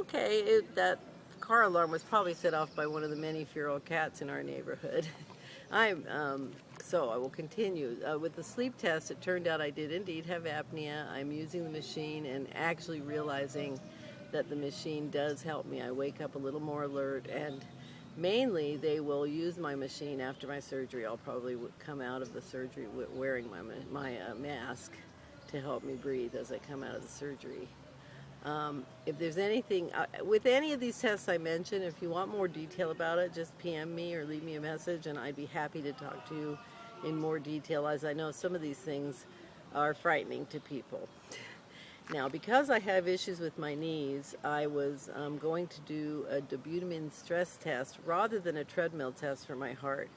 okay, that car alarm was probably set off by one of the many feral cats in our neighborhood. So I will continue. With the sleep test, it turned out I did indeed have apnea. I'm using the machine and actually realizing that the machine does help me. I wake up a little more alert, and mainly they will use my machine after my surgery. I'll probably come out of the surgery wearing my mask to help me breathe as I come out of the surgery. If there's anything, with any of these tests I mentioned, if you want more detail about it, just PM me or leave me a message and I'd be happy to talk to you in more detail, as I know some of these things are frightening to people. Now, because I have issues with my knees, I was going to do a dobutamine stress test rather than a treadmill test for my heart.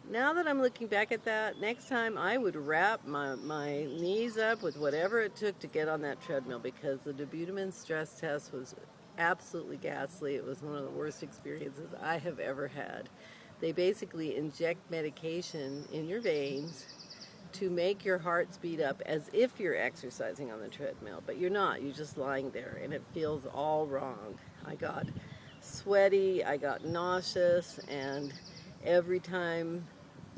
Now that I'm looking back at that, next time I would wrap my knees up with whatever it took to get on that treadmill, because the dobutamine stress test was absolutely ghastly. It was one of the worst experiences I have ever had. They basically inject medication in your veins to make your heart speed up as if you're exercising on the treadmill, but you're not. You're just lying there, and it feels all wrong. I got sweaty, I got nauseous, and every time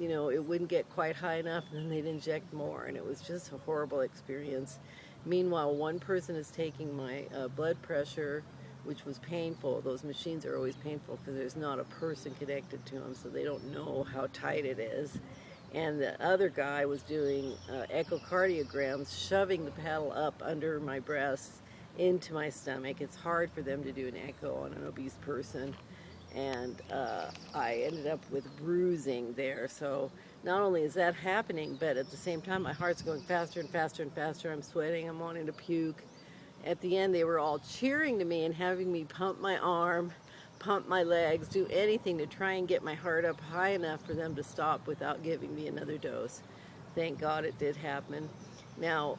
it wouldn't get quite high enough, and then they'd inject more, and it was just a horrible experience. Meanwhile, one person is taking my blood pressure, which was painful. Those machines are always painful because there's not a person connected to them, so they don't know how tight it is. And the other guy was doing echocardiograms, shoving the paddle up under my breasts into my stomach. It's hard for them to do an echo on an obese person. And I ended up with bruising there. So not only is that happening, but at the same time my heart's going faster and faster and faster. I'm sweating, I'm wanting to puke. At the end they were all cheering to me and having me pump my arm, pump my legs, do anything to try and get my heart up high enough for them to stop without giving me another dose. Thank God it did happen. Now,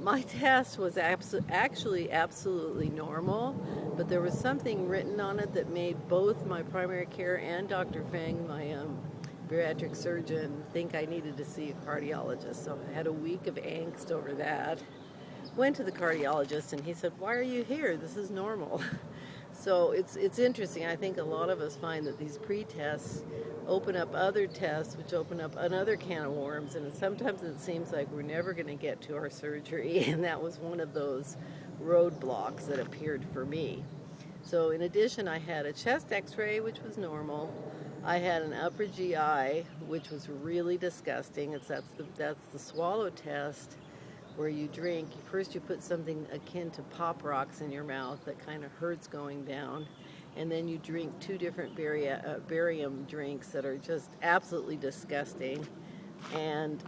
my test was actually absolutely normal, but there was something written on it that made both my primary care and Dr. Feng, my bariatric surgeon, think I needed to see a cardiologist. So I had a week of angst over that. Went to the cardiologist and he said, "Why are you here? This is normal." So it's interesting. I think a lot of us find that these pre-tests open up other tests, which open up another can of worms, and sometimes it seems like we're never going to get to our surgery, and that was one of those roadblocks that appeared for me. So in addition, I had a chest x-ray, which was normal. I had an upper GI, which was really disgusting. That's the swallow test, where you drink. First you put something akin to pop rocks in your mouth that kind of hurts going down, and then you drink 2 different barium drinks that are just absolutely disgusting. And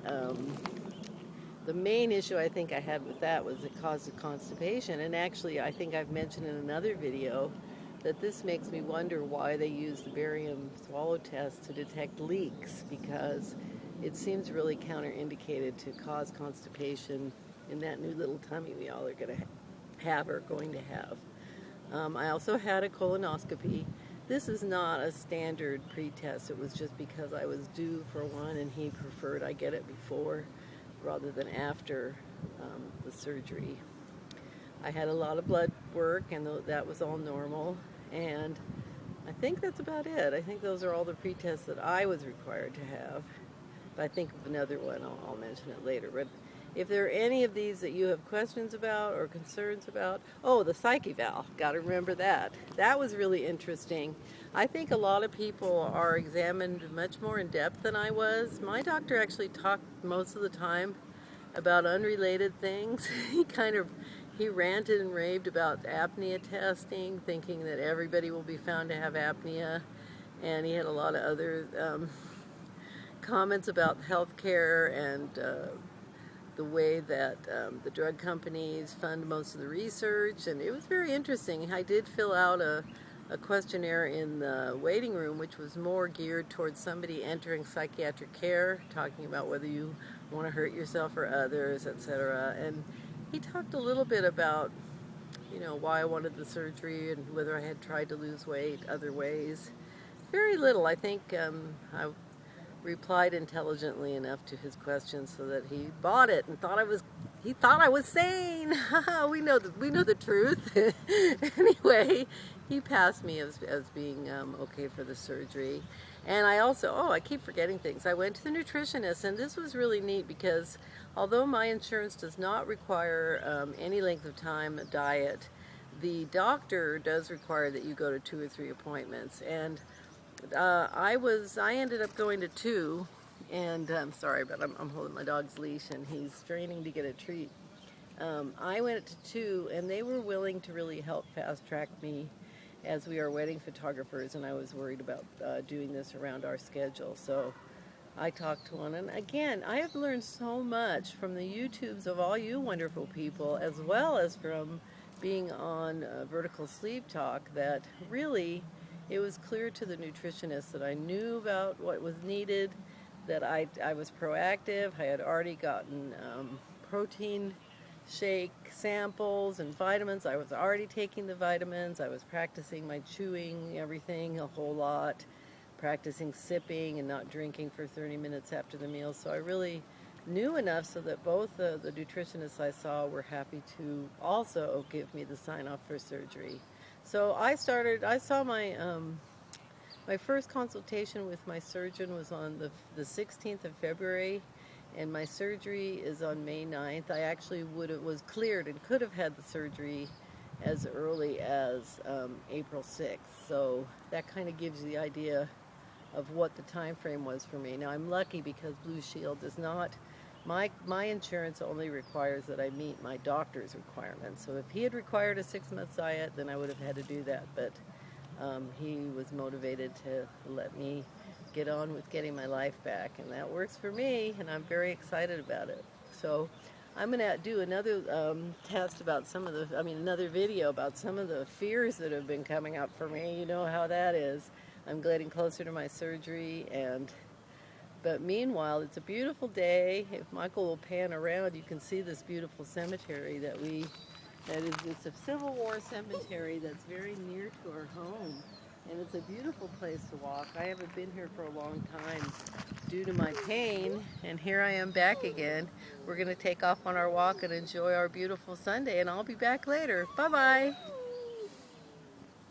the main issue I think I had with that was it caused constipation. And actually, I think I've mentioned in another video that this makes me wonder why they use the barium swallow test to detect leaks, because it seems really counterindicated to cause constipation in that new little tummy we all are going to have or going to have. I also had a colonoscopy. This is not a standard pre-test. It was just because I was due for one and he preferred I get it before rather than after the surgery. I had a lot of blood work, and that was all normal, and I think that's about it. I think those are all the pre-tests that I was required to have. If I think of another one, I'll mention it later. But if there are any of these that you have questions about or concerns about, the psych eval, got to remember that. That was really interesting. I think a lot of people are examined much more in depth than I was. My doctor actually talked most of the time about unrelated things. He ranted and raved about apnea testing, thinking that everybody will be found to have apnea, and he had a lot of other comments about healthcare and the way that the drug companies fund most of the research, and it was very interesting. I did fill out a questionnaire in the waiting room, which was more geared towards somebody entering psychiatric care, talking about whether you want to hurt yourself or others, etc. And he talked a little bit about, why I wanted the surgery and whether I had tried to lose weight other ways. Very little. I think I replied intelligently enough to his questions so that he bought it and thought I was sane. We know the truth. Anyway. anyway, he passed me as being okay for the surgery. And I also, I keep forgetting things. I went to the nutritionist, and this was really neat because although my insurance does not require any length of time diet, the doctor does require that you go to 2 or 3 appointments. And I ended up going to 2, and I'm sorry, but I'm holding my dog's leash, and he's straining to get a treat. I went to 2, and they were willing to really help fast track me as we are wedding photographers, and I was worried about doing this around our schedule. So I talked to one, and again, I have learned so much from the YouTubes of all you wonderful people, as well as from being on Vertical Sleep Talk, that really it was clear to the nutritionist that I knew about what was needed, that I was proactive. I had already gotten protein shake samples and vitamins. I was already taking the vitamins. I was practicing my chewing everything a whole lot, practicing sipping and not drinking for 30 minutes after the meal. So I really knew enough so that both the nutritionists I saw were happy to also give me the sign-off for surgery. So I saw my first consultation with my surgeon was on the 16th of February, and my surgery is on May 9th. I actually was cleared and could have had the surgery as early as April 6th. So that kind of gives you the idea of what the time frame was for me. Now I'm lucky because Blue Shield does not, my insurance only requires that I meet my doctor's requirements. So if he had required a 6-month diet, then I would have had to do that. But he was motivated to let me get on with getting my life back, and that works for me, and I'm very excited about it. So I'm going to do another test about another video about some of the fears that have been coming up for me. You know how that is. I'm getting closer to my surgery, but meanwhile, it's a beautiful day. If Michael will pan around, you can see this beautiful cemetery it's a Civil War cemetery that's very near to our home. And it's a beautiful place to walk. I haven't been here for a long time due to my pain, and here I am back again. We're going to take off on our walk and enjoy our beautiful Sunday, and I'll be back later. Bye-bye.